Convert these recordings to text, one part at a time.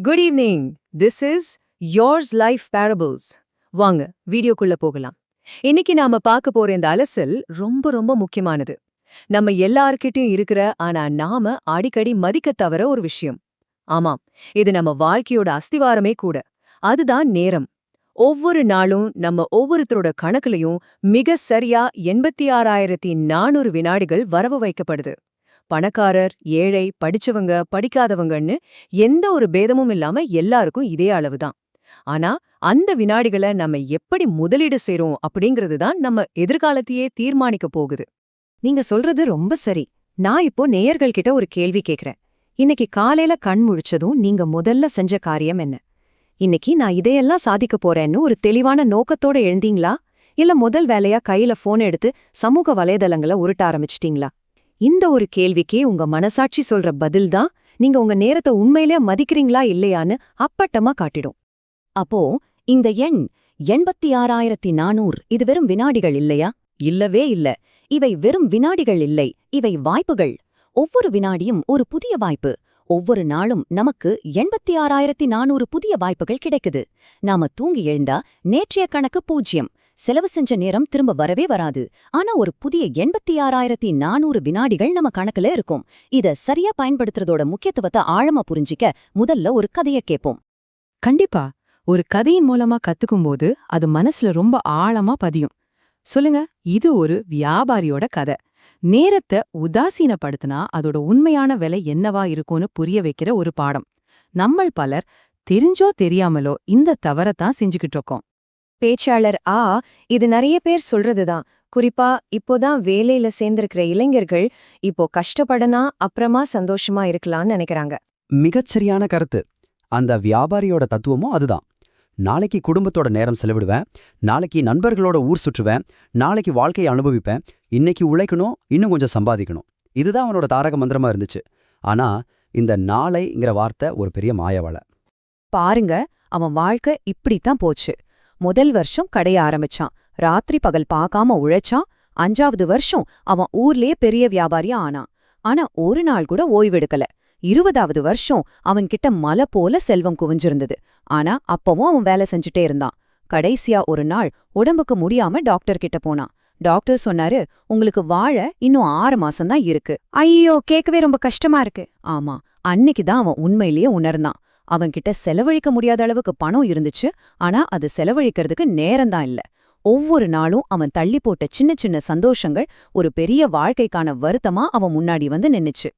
Good evening. This is yours life parables. வாங்க வீடியோக்குள்ள போகலாம். இன்னைக்கு நாம பார்க்க போற இந்த அலசல் ரொம்ப ரொம்ப முக்கியமானது. நம்ம எல்லார்கிட்டயும் இருக்கிற ஆனா நாம அடிக்கடி மதிக்க தவற ஒரு விஷயம். ஆமாம், இது நம்ம வாழ்க்கையோட அஸ்திவாரமே கூட. அதுதான் நேரம். ஒவ்வொரு நாளும் நம்ம ஒவ்வொருத்தரோட கணக்குலயும் மிக சரியா 86,400 வினாடிகள் வரவு வைக்கப்படுது. பணக்காரர், ஏழை, படிச்சவங்க, படிக்காதவங்கன்னு எந்த ஒரு பேதமும் இல்லாம எல்லாருக்கும் இதே அளவுதான். ஆனா அந்த வினாடிகளை நம்ம எப்படி முதலீடு செய்றோம் அப்படிங்கிறது தான் நம்ம எதிர்காலத்தையே தீர்மானிக்க போகுது. நீங்க சொல்றது ரொம்ப சரி. நான் இப்போ நேயர்கள் கிட்ட ஒரு கேள்வி கேக்குறேன். இன்னைக்கு காலையில கண் முழிச்சதும் நீங்க முதல்ல செஞ்ச காரியம் என்ன? இன்னைக்கு நான் இதையெல்லாம் சாதிக்க போறேன்னு ஒரு தெளிவான நோக்கத்தோட எழுந்தீங்களா? இல்ல முதல் வேலையா கையில போன் எடுத்து சமூக வலைதளங்களை உருட்ட ஆரம்பிச்சிட்டீங்களா? இந்த ஒரு கேள்விக்கே உங்க மனசாட்சி சொல்ற பதில் தான் நீங்க உங்க நேரத்தை உண்மையிலே மதிக்கிறீங்களா இல்லையான்னு அப்பட்டமா காட்டிடும். அப்போ இந்த எண் 86,400 இது வெறும் வினாடிகள் இல்லையா? இல்லவே இல்ல. இவை வெறும் வினாடிகள் இல்லை, இவை வாய்ப்புகள். ஒவ்வொரு வினாடியும் ஒரு புதிய வாய்ப்பு. ஒவ்வொரு நாளும் நமக்கு 86,400 புதிய வாய்ப்புகள் கிடைக்குது. நாம தூங்கி எழுந்தா நேற்றைய கணக்கு 0. செலவு செஞ்ச நேரம் திரும்ப வரவே வராது. ஆனா ஒரு புதிய 86,400 வினாடிகள் நம்ம கணக்குல இருக்கும். இத சரியா பயன்படுத்துறதோட முக்கியத்துவத்தை ஆழமா புரிஞ்சிக்க முதல்ல ஒரு கதைய கேட்போம். கண்டிப்பா. ஒரு கதையின் மூலமா கத்துக்கும்போது அது மனசுல ரொம்ப ஆழமா பதியும். சொல்லுங்க, இது ஒரு வியாபாரியோட கதை. நேரத்தை உதாசீனப்படுத்தினா அதோட உண்மையான விலை என்னவா இருக்கும்னு புரிய வைக்கிற ஒரு பாடம். நம்மள் பலர் தெரிஞ்சோ தெரியாமலோ இந்த தவறத்தான் செஞ்சுக்கிட்டு இருக்கோம். பேச்சாளர் இது நிறைய பேர் சொல்றதுதான். குறிப்பா இப்போதான் வேலையில சேர்ந்திருக்கிற இளைஞர்கள் இப்போ கஷ்டப்படனா அப்புறமா சந்தோஷமா இருக்கலாம்னு நினைக்கிறாங்க. மிகச்சரியான கருத்து. அந்த வியாபாரியோட தத்துவமும் அதுதான். நாளைக்கு குடும்பத்தோட நேரம் செலவிடுவேன், நாளைக்கு நண்பர்களோட ஊர் சுற்றுவேன், நாளைக்கு வாழ்க்கையை அனுபவிப்பேன், இன்னைக்கு உழைக்கணும், இன்னும் கொஞ்சம் சம்பாதிக்கணும். இதுதான் அவனோட தாரக மந்திரமா இருந்துச்சு. ஆனா இந்த நாளைங்கிற வார்த்தை ஒரு பெரிய மாயவலை. பாருங்க, அவன் வாழ்க்கை இப்படித்தான் போச்சு. முதல் வருஷம் கடைய ஆரம்பிச்சான், ராத்திரி பகல் பார்க்காம உழைச்சான். 5வது வருஷம் அவன் ஊர்லயே பெரிய வியாபாரியா ஆனான். ஆனா ஒரு நாள் கூட ஓய்வெடுக்கல. 20வது வருஷம் அவன்கிட்ட மலை போல செல்வம் குவிஞ்சிருந்தது. ஆனா அப்பவும் அவன் வேலை செஞ்சுட்டே இருந்தான். கடைசியா ஒரு நாள் உடம்புக்கு முடியாம டாக்டர் கிட்ட போனான். டாக்டர் சொன்னாரு, உங்களுக்கு வாழ இன்னும் 6 மாசம்தான் இருக்கு. ஐயோ, கேட்கவே ரொம்ப கஷ்டமா இருக்கு. ஆமா, அன்னைக்குதான் அவன் உண்மையிலேயே உணர்ந்தான். அவன்கிட்ட செலவழிக்க முடியாத அளவுக்கு பணம் இருந்துச்சு, ஆனா அது செலவழிக்கிறதுக்கு நேரம்தான் இல்ல. ஒவ்வொரு நாளும் அவன் தள்ளி போட்ட சின்ன சின்ன சந்தோஷங்கள் ஒரு பெரிய வாழ்க்கைக்கான வருத்தமா அவன் முன்னாடி வந்து நின்னுச்சு.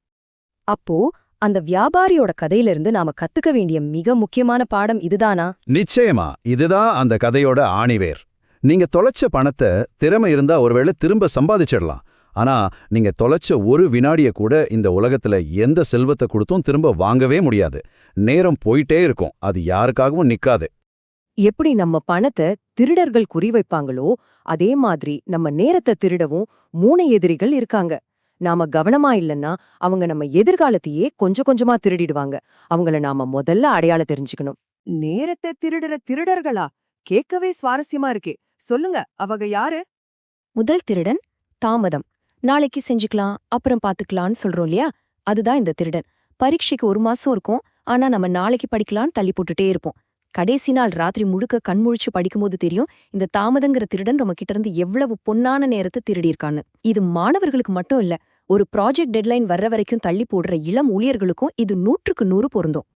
அப்போ அந்த வியாபாரியோட கதையிலிருந்து நாம கத்துக்க வேண்டிய மிக முக்கியமான பாடம் இதுதானா? நிச்சயமா, இதுதான் அந்த கதையோட ஆணிவேர். நீங்க தொலைச்ச பணத்தை திறமை இருந்தா ஒருவேளை திரும்ப சம்பாதிச்சிடலாம். ஆனா நீங்க தொலைச்ச ஒரு வினாடிய கூட இந்த உலகத்துல எந்த செல்வத்தை கொடுத்தும் திரும்ப வாங்கவே முடியாது. நேரம் போயிட்டே இருக்கும், அது யாருக்காகவும் நிக்காது. எப்படி நம்ம பணத்தை திருடர்கள் குறிவைப்பாங்களோ அதே மாதிரி நம்ம நேரத்தை திருடவும் 3 எதிரிகள் இருக்காங்க. நாம கவனமா இல்லைன்னா அவங்க நம்ம எதிர்காலத்தையே கொஞ்சம் கொஞ்சமா திருடிடுவாங்க. அவங்கள நாம முதல்ல அடையாளம் தெரிஞ்சுக்கணும். நேரத்தை திருடுற திருடர்களா? கேட்கவே சுவாரஸ்யமா இருக்கே. சொல்லுங்க, அவங்க யாரு? முதல் திருடன் தாமதம். நாளைக்கு செஞ்சுக்கலாம், அப்புறம் பாத்துக்கலான்னு சொல்றோம் இல்லையா? அதுதான் இந்த திருடன். பரீட்சைக்கு 1 மாசம் இருக்கும், ஆனா நம்ம நாளைக்கு படிக்கலான்னு தள்ளி போட்டுட்டே இருப்போம். கடைசி நாள் ராத்திரி முழுக்க கண்முழிச்சு படிக்கும்போது தெரியும் இந்த தாமதங்கிற திருடன் நம்ம கிட்ட இருந்து எவ்வளவு பொன்னான நேரத்தை திருடியிருக்கான்னு. இது மாணவர்களுக்கு மட்டும் இல்ல, ஒரு ப்ராஜெக்ட் டெட்லைன் வர்ற வரைக்கும் தள்ளி போடுற இளம் ஊழியர்களுக்கும் இது 100க்கு 100 பொருந்தும்.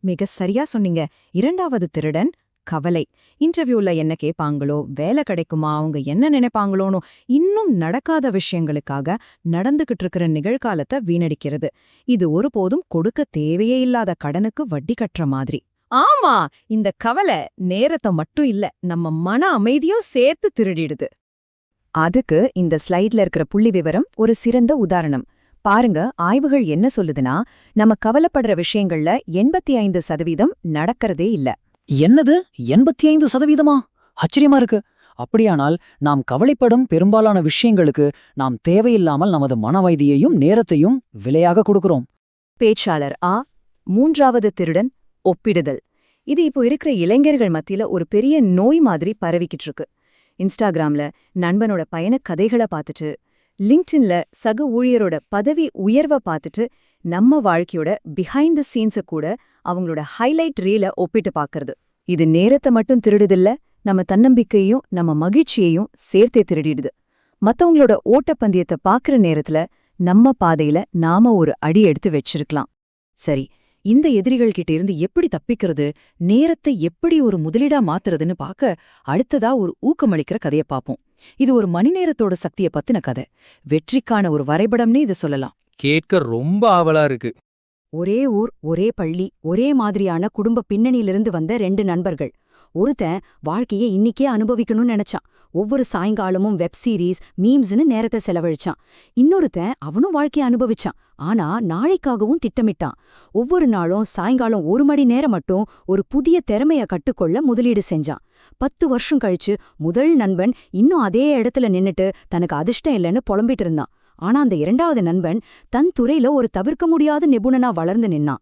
மிக சரியா சொன்னீங்க. 2வது திருடன் கவலை. இன்டர்வியூல என்ன கேட்பாங்களோ, வேலை கிடைக்குமா, அவங்க என்ன நினைப்பாங்களோனோ, இன்னும் நடக்காத விஷயங்களுக்காக நடந்துகிட்டு இருக்கிற நிகழ்காலத்தை வீணடிக்கிறது. இது ஒருபோதும் கொடுக்க தேவையே இல்லாத கடனுக்கு வட்டி கட்டுற மாதிரி. ஆமா, இந்த கவலை நேரத்தை மட்டும் இல்ல, நம்ம மன அமைதியும் சேர்த்து திருடிடுது. அதுக்கு இந்த ஸ்லைட்ல இருக்கிற புள்ளி விவரம் ஒரு சிறந்த உதாரணம். பாருங்க, ஆய்வுகள் என்ன சொல்லுதுன்னா, நம்ம கவலைப்படுற விஷயங்கள்ல 85% நடக்கிறதே இல்ல. என்னது 85%? ஆச்சரியமா இருக்கு. அப்படியானால் நாம் கவலைப்படும் பெரும்பாலான விஷயங்களுக்கு நாம் தேவையில்லாமல் நமது மனவைதியையும் நேரத்தையும் விலையாக கொடுக்கிறோம். பேச்சாளர் 3வது திருடன் ஒப்பிடுதல். இது இப்போ இருக்கிற இளைஞர்கள் மத்தியில ஒரு பெரிய நோய் மாதிரி பரவிக்கிட்டு இருக்கு. இன்ஸ்டாகிராம்ல நண்பனோட பயண கதைகளை பார்த்துட்டு, லிங்க்டின்ல சக ஊழியரோட பதவி உயர்வை பார்த்துட்டு நம்ம வாழ்க்கையோட பிஹைண்ட் த சீன்ஸை கூட அவங்களோட ஹைலைட் ரீல ஒப்பிட்டு பார்க்கறது. இது நேரத்தை மட்டும் திருடுதில்ல, நம்ம தன்னம்பிக்கையும் நம்ம மகிழ்ச்சியையும் சேர்த்தே திருடிடுது. மத்தவங்களோட ஓட்டப்பந்தயத்தை பார்க்கற நேரத்துல நம்ம பாதையில நாம ஒரு அடி எடுத்து வச்சிருக்கலாம். சரி, இந்த எதிரிகள் கிட்ட இருந்து எப்படி தப்பிக்கிறது, நேரத்தை எப்படி ஒரு முதலீடா மாத்துறதுன்னு பார்க்க அடுத்ததா ஒரு ஊக்கமளிக்கிற கதையை பார்ப்போம். இது ஒரு மணி நேரத்தோட சக்தியை பத்தின கதை. வெற்றிக்கான ஒரு வரைபடம்னே இதை சொல்லலாம். கேட்க ரொம்ப ஆவலா இருக்கு. ஒரே ஊர், ஒரே பள்ளி, ஒரே மாதிரியான குடும்ப பின்னணியிலிருந்து வந்த 2 நண்பர்கள். ஒருத்தன் வாழ்க்கையை இன்னிக்கே அனுபவிக்கணும்னு நினைச்சான். ஒவ்வொரு சாயங்காலமும் வெப் சீரிஸ், மீம்ஸ்னு நேரத்தை செலவழிச்சான். இன்னொருத்தன் அவனும் வாழ்க்கையை அனுபவிச்சான், ஆனா நாளைக்காகவும் திட்டமிட்டான். ஒவ்வொரு நாளும் சாயங்காலம் 1 மணி நேரம் மட்டும் ஒரு புதிய திறமைய கட்டுக்கொள்ள முதலீடு செஞ்சான். 10 வருஷம் கழிச்சு முதல் நண்பன் இன்னும் அதே இடத்துல நின்னுட்டு தனக்கு அதிர்ஷ்டம் இல்லைன்னு புலம்பிட்டு இருந்தான். ஆனா அந்த 2வது நண்பன் தன் துறையில ஒரு தவிர்க்க முடியாத நிபுணனா வளர்ந்து நின்னான்.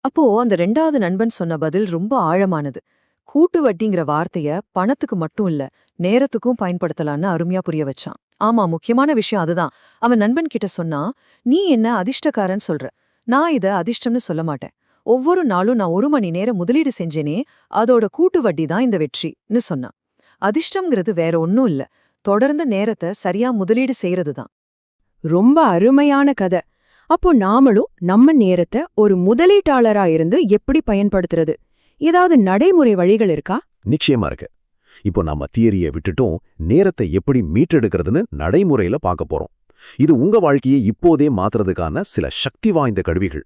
அப்போ அந்த 2வது நண்பன் சொன்ன பதில் ரொம்ப ஆழமானது. கூட்டு வட்டிங்கிற வார்த்தைய பணத்துக்கு மட்டும் இல்ல, நேரத்துக்கும் பயன்படுத்தலான்னு அருமையா புரிய வச்சான். ஆமா, முக்கியமான விஷயம் அதுதான். அவன் நண்பன் கிட்ட சொன்னா, நீ என்ன அதிர்ஷ்டக்காரன் சொல்ற, நான் இத அதிர்ஷ்டம்னு சொல்ல மாட்டேன். ஒவ்வொரு நாளும் நான் 1 மணி நேரம் முதலீடு செஞ்சேனே, அதோட கூட்டு வட்டி தான் இந்த வெற்றின்னு சொன்னான். அதிர்ஷ்டம்ங்கிறது வேற ஒன்னும் இல்ல, தொடர்ந்து நேரத்தை சரியா முதலீடு செய்யறதுதான். ரொம்ப அருமையான கதை. அப்போ நாமளும் நம்ம நேரத்தை ஒரு முதலீட்டாளரா இருந்து எப்படி பயன்படுத்துறது? ஏதாவது நடைமுறை வழிகள் இருக்கா? நிச்சயமா இருக்கு. இப்போ நம்ம தியரியை விட்டுட்டும் நேரத்தை எப்படி மீட்டெடுக்கிறதுன்னு நடைமுறையில பார்க்க போறோம். இது உங்க வாழ்க்கையை இப்போதே மாத்துறதுக்கான சில சக்தி வாய்ந்த கருவிகள்.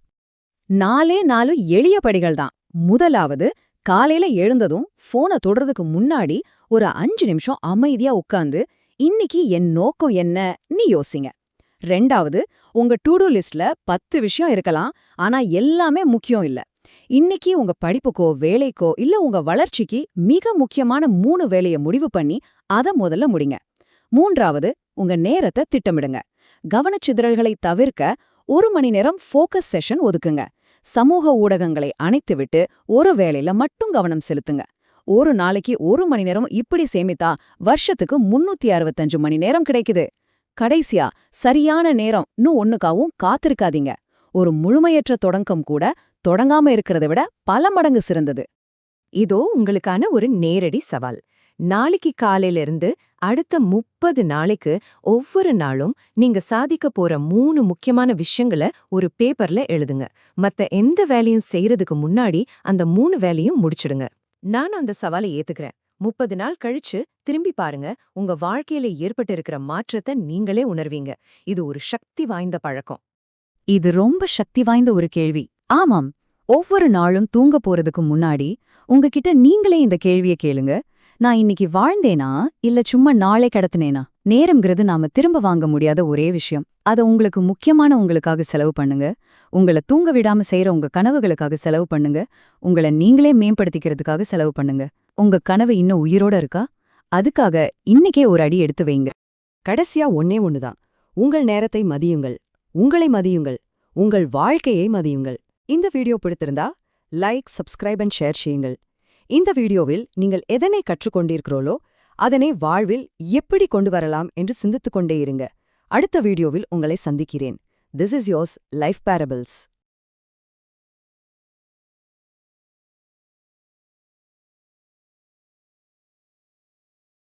4 எளிய படிகள் தான். முதலாவது, காலையில எழுந்ததும் போனை தொடுறதுக்கு முன்னாடி ஒரு 5 நிமிஷம் அமைதியா உட்கார்ந்து இன்னைக்கு என் நோக்கம் என்னன்னு யோசிங்க. 2வது, உங்க டு-டூ லிஸ்ட்ல 10 விஷயம் இருக்கலாம், ஆனா எல்லாமே முக்கியம் இல்ல. இன்னைக்கு உங்க படிப்புக்கோ வேலைக்கோ இல்ல உங்க வளர்ச்சிக்கு மிக முக்கியமான 3 வேலையை முடிவு பண்ணி அத முதல்ல முடிங்க. 3வது, உங்க நேரத்தை திட்டமிடுங்க. கவனச்சிதறல்களை தவிர்க்க 1 மணி நேரம் ஃபோக்கஸ் செஷன் ஒதுக்குங்க. சமூக ஊடகங்களை அணைத்துவிட்டு ஒரு வேலையில மட்டும் கவனம் செலுத்துங்க. ஒரு நாளைக்கு 1 மணி நேரம் இப்படி சேமித்தா வருஷத்துக்கு 365 மணி நேரம் கிடைக்குது. கடைசியா, சரியான நேரம்னு ஒண்ணுக்காவும் காத்திருக்காதீங்க. ஒரு முழுமையற்ற தொடக்கம் கூட தொடங்காம இருக்கிறத விட பல மடங்கு சிறந்தது. இதோ உங்களுக்கான ஒரு நேரடி சவால். நாளைக்கு காலையில இருந்து அடுத்த 30 நாளைக்கு ஒவ்வொரு நாளும் நீங்க சாதிக்க போற 3 முக்கியமான விஷயங்களை ஒரு பேப்பர்ல எழுதுங்க. மத்த எந்த வேலையும் செய்யறதுக்கு முன்னாடி அந்த 3 வேலையும் முடிச்சிடுங்க. நானும் அந்த சவாலை ஏத்துக்கிறேன். 30 நாள் கழிச்சு திரும்பி பாருங்க, உங்க வாழ்க்கையில ஏற்பட்டு இருக்கிற மாற்றத்தை நீங்களே உணர்வீங்க. இது ஒரு சக்தி வாய்ந்த பழக்கம். இது ரொம்ப சக்தி வாய்ந்த ஒரு கேள்வி. ஆமாம், ஒவ்வொரு நாளும் தூங்க போறதுக்கு முன்னாடி உங்ககிட்ட நீங்களே இந்த கேள்வியை கேளுங்க. நான் இன்னைக்கு வாழ்ந்தேனா இல்ல சும்மா நாளை கடத்தினேனா? நேரம்ங்கிறது நாம திரும்ப வாங்க முடியாத ஒரே விஷயம். அத உங்களுக்கு முக்கியமான உங்களுக்காக செலவு பண்ணுங்க. உங்களை தூங்க விடாம செய்யற உங்க கனவுகளுக்காக செலவு பண்ணுங்க. உங்களை நீங்களே மேம்படுத்திக்கிறதுக்காக செலவு பண்ணுங்க. உங்க கனவு இன்னும் உயிரோட இருக்கா? அதுக்காக இன்னைக்கே ஒரு அடி எடுத்து வைங்க. கடைசியா ஒன்னே ஒண்ணுதான். உங்கள் நேரத்தை மதியுங்கள், உங்களை மதியுங்கள், உங்கள் வாழ்க்கையை மதியுங்கள். இந்த வீடியோ பிடித்திருந்தா லைக், சப்ஸ்கிரைப் அண்ட் ஷேர் செய்யுங்கள். இந்த வீடியோவில் நீங்கள் எதனை கற்றுக்கொண்டிருக்கிறோளோ அதனை வாழ்வில் எப்படி கொண்டு வரலாம் என்று சிந்தித்துக் கொண்டே இருங்க. அடுத்த வீடியோவில் உங்களை சந்திக்கிறேன். This is yours, Life Parables.